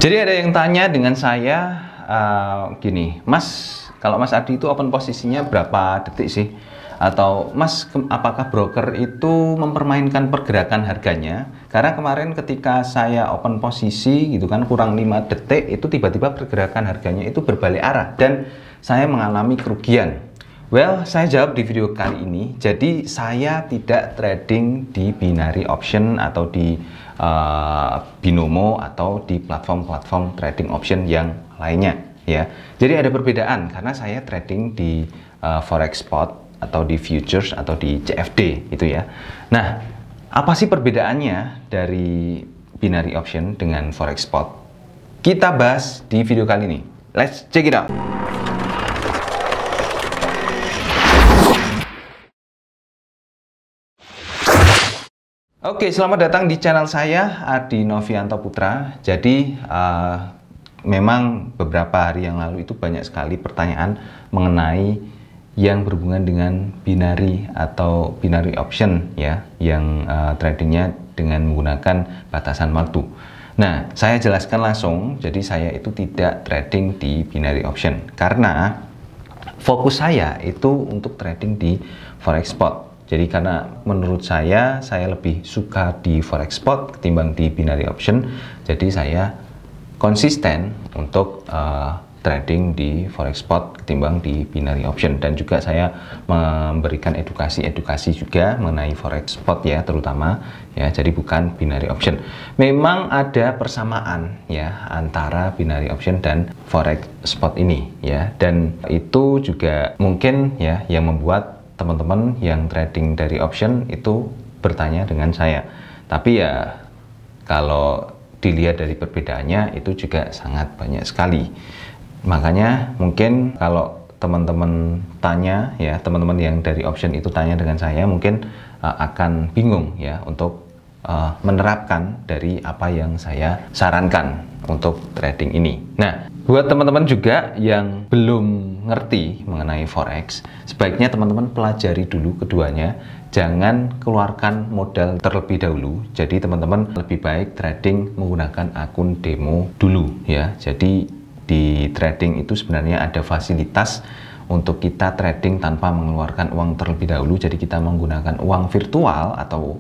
Jadi ada yang tanya dengan saya gini, Mas, kalau Mas Adi itu open posisinya berapa detik sih? Atau Mas, apakah broker itu mempermainkan pergerakan harganya? Karena kemarin ketika saya open posisi gitu kan kurang 5 detik itu tiba-tiba pergerakan harganya itu berbalik arah dan saya mengalami kerugian. Well, saya jawab di video kali ini. Jadi saya tidak trading di binary option atau di binomo atau di platform-platform trading option yang lainnya ya. Jadi ada perbedaan karena saya trading di forex spot atau di futures atau di CFD itu ya. Nah, apa sih perbedaannya dari binary option dengan forex spot? Kita bahas di video kali ini. Let's check it out. Oke, selamat datang di channel saya, Adi Novianto Putra. Jadi, memang beberapa hari yang lalu itu banyak sekali pertanyaan mengenai yang berhubungan dengan binary atau binary option ya, yang tradingnya dengan menggunakan batasan waktu. Nah, saya jelaskan langsung, jadi saya itu tidak trading di binary option karena fokus saya itu untuk trading di forex spot. Jadi karena menurut saya lebih suka di forex spot ketimbang di binary option. Jadi saya konsisten untuk trading di forex spot ketimbang di binary option. Dan juga saya memberikan edukasi juga mengenai forex spot ya terutama ya. Jadi bukan binary option. Memang ada persamaan ya antara binary option dan forex spot ini ya. Dan itu juga mungkin ya yang membuat teman-teman yang trading dari option itu bertanya dengan saya. Tapi ya kalau dilihat dari perbedaannya itu juga sangat banyak sekali. Makanya mungkin kalau teman-teman tanya ya, teman-teman yang dari option itu tanya dengan saya mungkin akan bingung ya untuk menerapkan dari apa yang saya sarankan untuk trading ini. Nah, buat teman-teman juga yang belum ngerti mengenai forex, sebaiknya teman-teman pelajari dulu keduanya. Jangan keluarkan modal terlebih dahulu. Jadi teman-teman lebih baik trading menggunakan akun demo dulu ya. Jadi di trading itu sebenarnya ada fasilitas untuk kita trading tanpa mengeluarkan uang terlebih dahulu. Jadi kita menggunakan uang virtual atau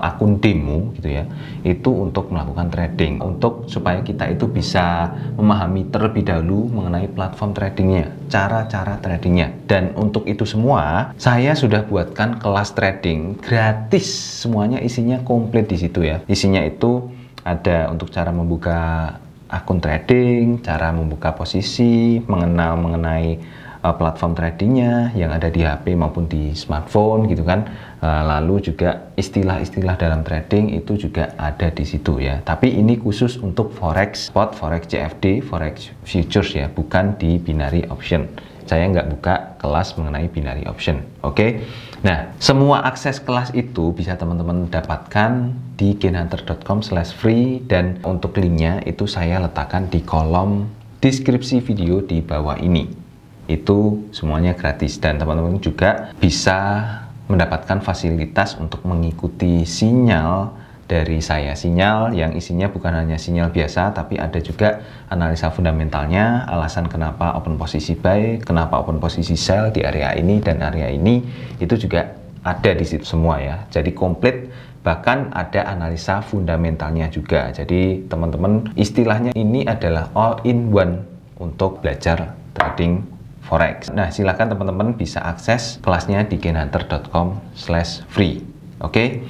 akun demo gitu ya, itu untuk melakukan trading, untuk supaya kita itu bisa memahami terlebih dahulu mengenai platform tradingnya, cara-cara tradingnya. Dan untuk itu semua saya sudah buatkan kelas trading gratis, semuanya isinya komplit di situ ya. Isinya itu ada untuk cara membuka akun trading, cara membuka posisi, mengenai platform tradingnya yang ada di HP maupun di smartphone gitu kan. Lalu juga istilah-istilah dalam trading itu juga ada di situ ya. Tapi ini khusus untuk forex spot, forex CFD, forex futures ya, bukan di binary option. Saya nggak buka kelas mengenai binary option. Oke. Nah, semua akses kelas itu bisa teman-teman dapatkan di gainhunter.com/free, dan untuk linknya itu saya letakkan di kolom deskripsi video di bawah ini. Itu semuanya gratis dan teman-teman juga bisa mendapatkan fasilitas untuk mengikuti sinyal dari saya, sinyal yang isinya bukan hanya sinyal biasa tapi ada juga analisa fundamentalnya, alasan kenapa open posisi buy, kenapa open posisi sell di area ini dan area ini, itu juga ada di situ semua ya. Jadi komplit, bahkan ada analisa fundamentalnya juga. Jadi teman-teman, istilahnya ini adalah all in one untuk belajar trading forex. Nah, silakan teman-teman bisa akses kelasnya di gainhunter.com/free. Oke.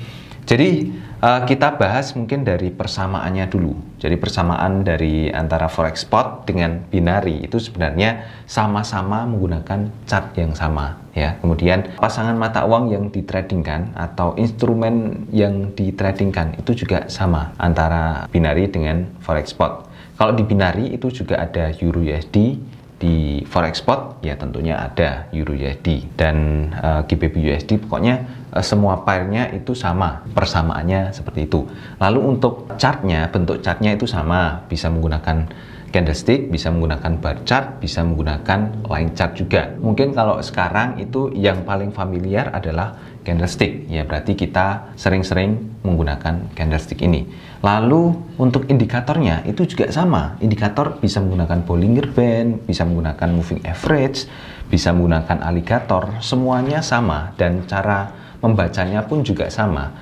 Jadi kita bahas mungkin dari persamaannya dulu. Jadi persamaan dari antara forex spot dengan binary itu sebenarnya sama-sama menggunakan chart yang sama ya. Kemudian pasangan mata uang yang ditradingkan atau instrumen yang ditradingkan itu juga sama antara binary dengan forex spot. Kalau di binary itu juga ada Euro USD, di forex spot ya tentunya ada Euro USD dan GBP USD, pokoknya semua pairnya itu sama, persamaannya seperti itu. Lalu untuk chartnya, bentuk chartnya itu sama, bisa menggunakan candlestick, bisa menggunakan bar chart, bisa menggunakan line chart juga. Mungkin kalau sekarang itu yang paling familiar adalah candlestick, ya berarti kita sering-sering menggunakan candlestick ini. Lalu untuk indikatornya itu juga sama, indikator bisa menggunakan Bollinger Band, bisa menggunakan moving average, bisa menggunakan alligator, semuanya sama dan cara membacanya pun juga sama.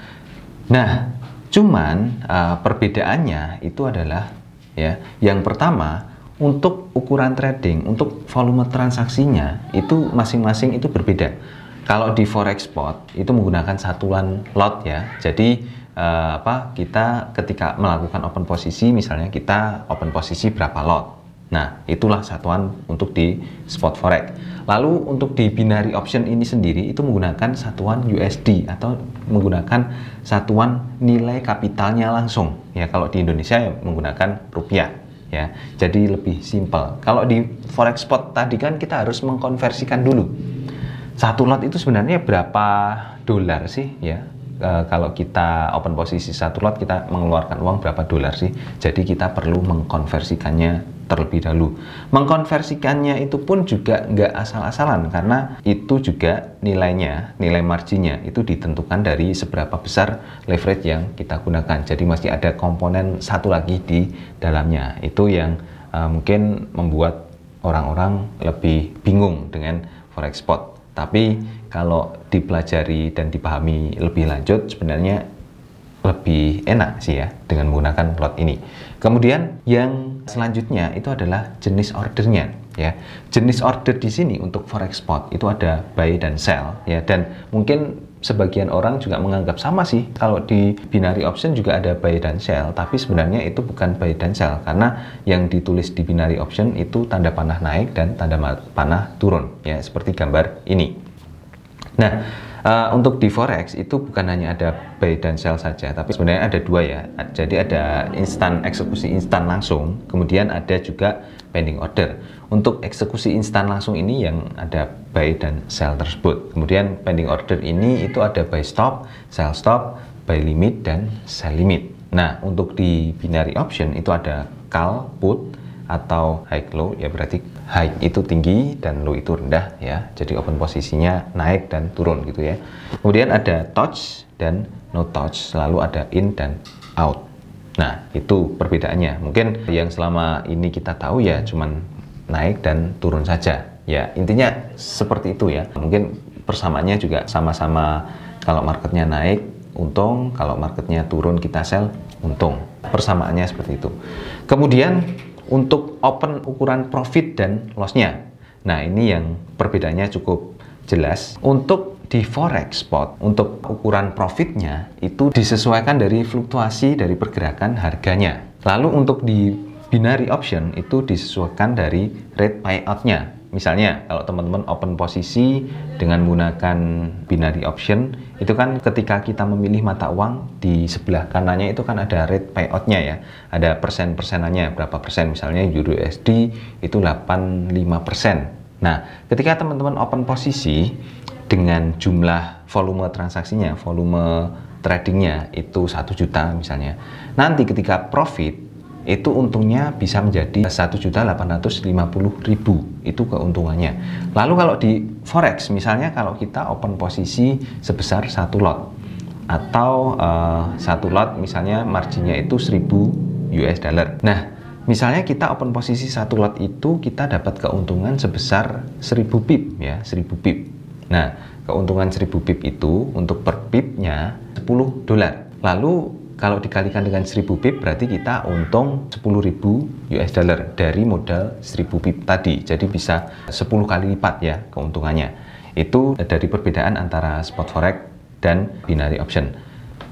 Nah, cuman perbedaannya itu adalah ya, yang pertama untuk ukuran trading, untuk volume transaksinya itu masing-masing itu berbeda. Kalau di forex spot itu menggunakan satuan lot ya. Jadi kita ketika melakukan open posisi, misalnya kita open posisi berapa lot. Nah, itulah satuan untuk di spot forex. Lalu untuk di binary option ini sendiri itu menggunakan satuan USD atau menggunakan satuan nilai kapitalnya langsung. Ya, kalau di Indonesia ya menggunakan rupiah ya. Jadi lebih simpel. Kalau di forex spot tadi kan kita harus mengkonversikan dulu. Satu lot itu sebenarnya berapa dolar sih ya? Kalau kita open posisi satu lot, kita mengeluarkan uang berapa dolar sih? Jadi kita perlu mengkonversikannya terlebih dahulu. Mengkonversikannya itu pun juga nggak asal-asalan, karena itu juga nilainya, nilai marginnya itu ditentukan dari seberapa besar leverage yang kita gunakan. Jadi masih ada komponen satu lagi di dalamnya. Itu yang mungkin membuat orang-orang lebih bingung dengan forex spot. Tapi kalau dipelajari dan dipahami lebih lanjut, sebenarnya lebih enak sih ya dengan menggunakan lot ini. Kemudian yang selanjutnya itu adalah jenis ordernya ya. Jenis order di sini untuk forex spot itu ada buy dan sell ya, dan mungkin sebagian orang juga menganggap sama sih, kalau di binary option juga ada buy dan sell, tapi sebenarnya itu bukan buy dan sell, karena yang ditulis di binary option itu tanda panah naik dan tanda panah turun ya, seperti gambar ini. Nah, untuk di forex itu bukan hanya ada buy dan sell saja, tapi sebenarnya ada dua ya. Jadi ada eksekusi instan langsung, kemudian ada juga pending order. Untuk eksekusi instan langsung ini yang ada buy dan sell tersebut. Kemudian pending order ini itu ada buy stop, sell stop, buy limit, dan sell limit. Nah, untuk di binary option itu ada call, put, atau high low ya, berarti high itu tinggi dan low itu rendah ya. Jadi open posisinya naik dan turun gitu ya. Kemudian ada touch dan no touch, lalu ada in dan out. Nah, itu perbedaannya. Mungkin yang selama ini kita tahu ya cuman naik dan turun saja. Ya, intinya seperti itu ya. Mungkin persamaannya juga sama-sama, kalau marketnya naik untung, kalau marketnya turun kita sell untung. Persamaannya seperti itu. Kemudian untuk open ukuran profit dan loss-nya. Nah, ini yang perbedaannya cukup jelas. Untuk di forex spot, untuk ukuran profitnya itu disesuaikan dari fluktuasi dari pergerakan harganya. Lalu untuk di binary option itu disesuaikan dari rate payout-nya. Misalnya kalau teman-teman open posisi dengan menggunakan binary option, itu kan ketika kita memilih mata uang, di sebelah kanannya itu kan ada rate payout-nya ya, ada persen-persenannya, berapa persen, misalnya Euro USD itu 85%. Nah, ketika teman-teman open posisi dengan jumlah volume transaksinya, volume tradingnya itu 1 juta misalnya, nanti ketika profit itu untungnya bisa menjadi 1.850.000, itu keuntungannya. Lalu kalau di forex misalnya, kalau kita open posisi sebesar 1 lot atau 1 lot misalnya marginnya itu 1.000 US dollar. Nah, misalnya kita open posisi 1 lot itu kita dapat keuntungan sebesar 1.000 pip ya, 1.000 pip. Nah, keuntungan 1.000 pip itu untuk per pipnya $10. Lalu kalau dikalikan dengan 1.000 pip berarti kita untung 10.000 US dollar dari modal 1.000 pip tadi. Jadi bisa 10 kali lipat ya keuntungannya. Itu dari perbedaan antara spot forex dan binary option.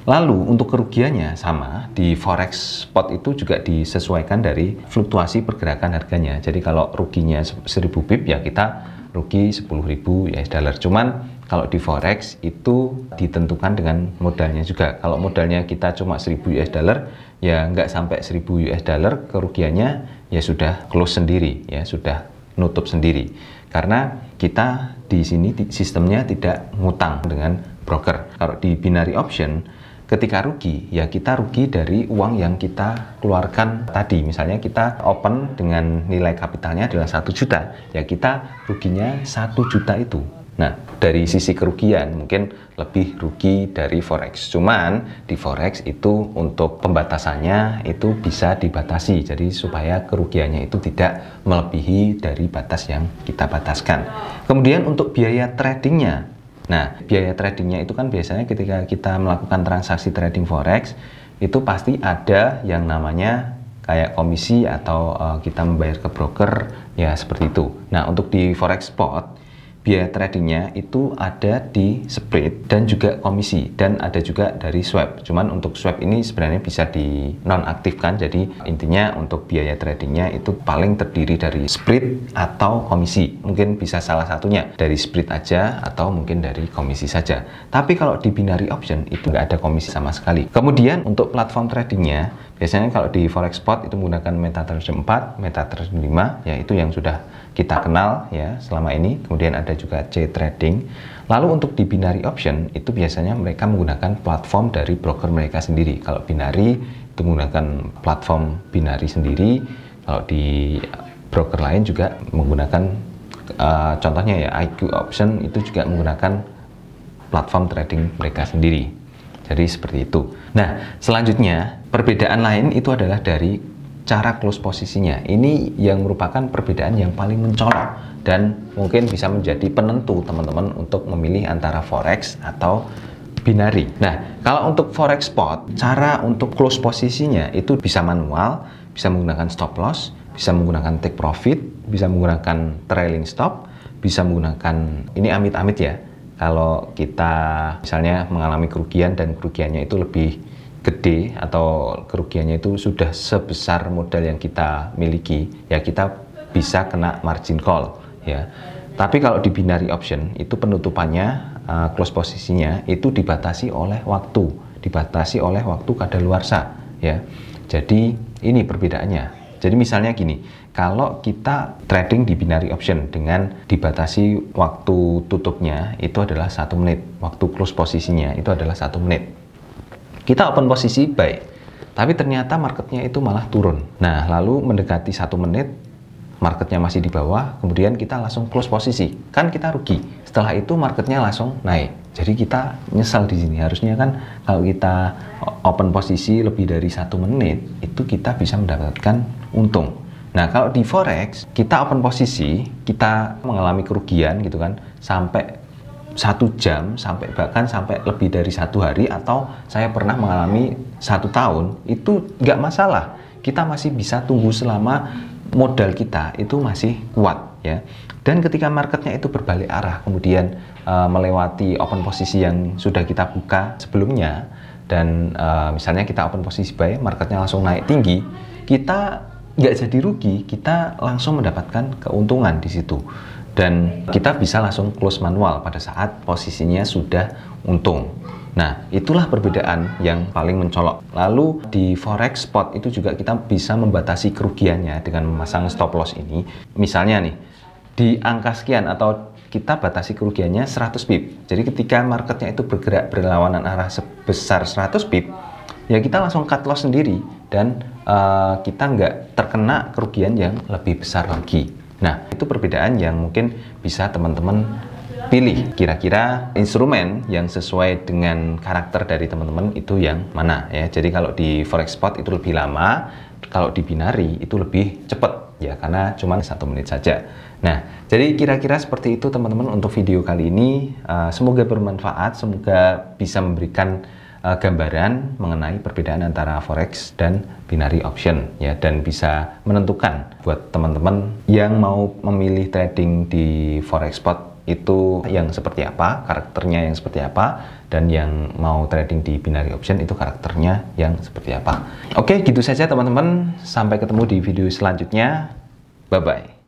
Lalu untuk kerugiannya sama, di forex spot itu juga disesuaikan dari fluktuasi pergerakan harganya. Jadi kalau ruginya 1.000 pip ya kita rugi 10.000 US dollar. Cuman kalau di forex itu ditentukan dengan modalnya juga. Kalau modalnya kita cuma 1.000 US dollar, ya nggak sampai 1.000 US dollar, kerugiannya ya sudah close sendiri, ya sudah nutup sendiri. Karena kita di sini sistemnya tidak ngutang dengan broker. Kalau di binary option, ketika rugi, ya kita rugi dari uang yang kita keluarkan tadi. Misalnya kita open dengan nilai kapitalnya adalah 1 juta, ya kita ruginya 1 juta itu. Nah, dari sisi kerugian mungkin lebih rugi dari forex. Cuman di forex itu untuk pembatasannya itu bisa dibatasi. Jadi supaya kerugiannya itu tidak melebihi dari batas yang kita bataskan. Kemudian untuk biaya tradingnya. Nah, biaya tradingnya itu kan biasanya ketika kita melakukan transaksi trading forex itu pasti ada yang namanya kayak komisi atau kita membayar ke broker, ya seperti itu. Nah, untuk di forex spot biaya tradingnya itu ada di spread dan juga komisi, dan ada juga dari swap. Cuman untuk swap ini sebenarnya bisa di nonaktifkan. Jadi intinya untuk biaya tradingnya itu paling terdiri dari spread atau komisi. Mungkin bisa salah satunya dari spread aja atau mungkin dari komisi saja. Tapi kalau di binary option itu nggak ada komisi sama sekali. Kemudian untuk platform tradingnya biasanya kalau di forex spot itu menggunakan MetaTrader 4, MetaTrader 5, ya itu yang sudah kita kenal ya selama ini. Kemudian ada juga C-Trading. Lalu untuk di binary option itu biasanya mereka menggunakan platform dari broker mereka sendiri. Kalau binary itu menggunakan platform binary sendiri. Kalau di broker lain juga menggunakan contohnya ya IQ Option itu juga menggunakan platform trading mereka sendiri. Jadi seperti itu. Nah, selanjutnya perbedaan lain itu adalah dari cara close posisinya. Ini yang merupakan perbedaan yang paling mencolok dan mungkin bisa menjadi penentu teman-teman untuk memilih antara forex atau binary. Nah, kalau untuk forex spot, cara untuk close posisinya itu bisa manual, bisa menggunakan stop loss, bisa menggunakan take profit, bisa menggunakan trailing stop, bisa menggunakan, ini amit-amit ya, kalau kita misalnya mengalami kerugian dan kerugiannya itu lebih gede atau kerugiannya itu sudah sebesar modal yang kita miliki, ya kita bisa kena margin call ya. Tapi kalau di binary option itu penutupannya close posisinya itu dibatasi oleh waktu kadaluarsa ya. Jadi ini perbedaannya. Jadi misalnya gini, kalau kita trading di binary option dengan dibatasi waktu tutupnya itu adalah 1 menit, waktu close posisinya itu adalah 1 menit. Kita open posisi buy, tapi ternyata marketnya itu malah turun. Nah, lalu mendekati 1 menit, marketnya masih di bawah, kemudian kita langsung close posisi, kan kita rugi. Setelah itu marketnya langsung naik. Jadi kita nyesal di sini. Harusnya kan kalau kita open posisi lebih dari 1 menit, itu kita bisa mendapatkan untung. Nah, kalau di forex kita open posisi, kita mengalami kerugian gitu kan, sampai 1 jam, bahkan sampai lebih dari 1 hari, atau saya pernah mengalami 1 tahun, itu nggak masalah. Kita masih bisa tunggu selama modal kita itu masih kuat ya. Dan ketika marketnya itu berbalik arah, kemudian melewati open posisi yang sudah kita buka sebelumnya, dan misalnya kita open posisi buy, marketnya langsung naik tinggi, kita nggak jadi rugi, kita langsung mendapatkan keuntungan di situ. Dan kita bisa langsung close manual pada saat posisinya sudah untung. Nah, itulah perbedaan yang paling mencolok. Lalu di forex spot itu juga kita bisa membatasi kerugiannya dengan memasang stop loss ini. Misalnya nih, di angka sekian atau kita batasi kerugiannya 100 pip. Jadi ketika marketnya itu bergerak berlawanan arah sebesar 100 pip, ya kita langsung cut loss sendiri dan kita nggak terkena kerugian yang lebih besar lagi. Nah, itu perbedaan yang mungkin bisa teman-teman pilih. Kira-kira instrumen yang sesuai dengan karakter dari teman-teman itu yang mana ya. Jadi kalau di forex spot itu lebih lama, kalau di binary itu lebih cepat ya, karena cuma 1 menit saja. Nah, jadi kira-kira seperti itu teman-teman untuk video kali ini. Semoga bermanfaat, semoga bisa memberikan gambaran mengenai perbedaan antara forex dan binary option ya, dan bisa menentukan buat teman-teman yang mau memilih trading di forex spot itu yang seperti apa, karakternya yang seperti apa, dan yang mau trading di binary option itu karakternya yang seperti apa. Oke, gitu saja teman-teman, sampai ketemu di video selanjutnya. Bye bye.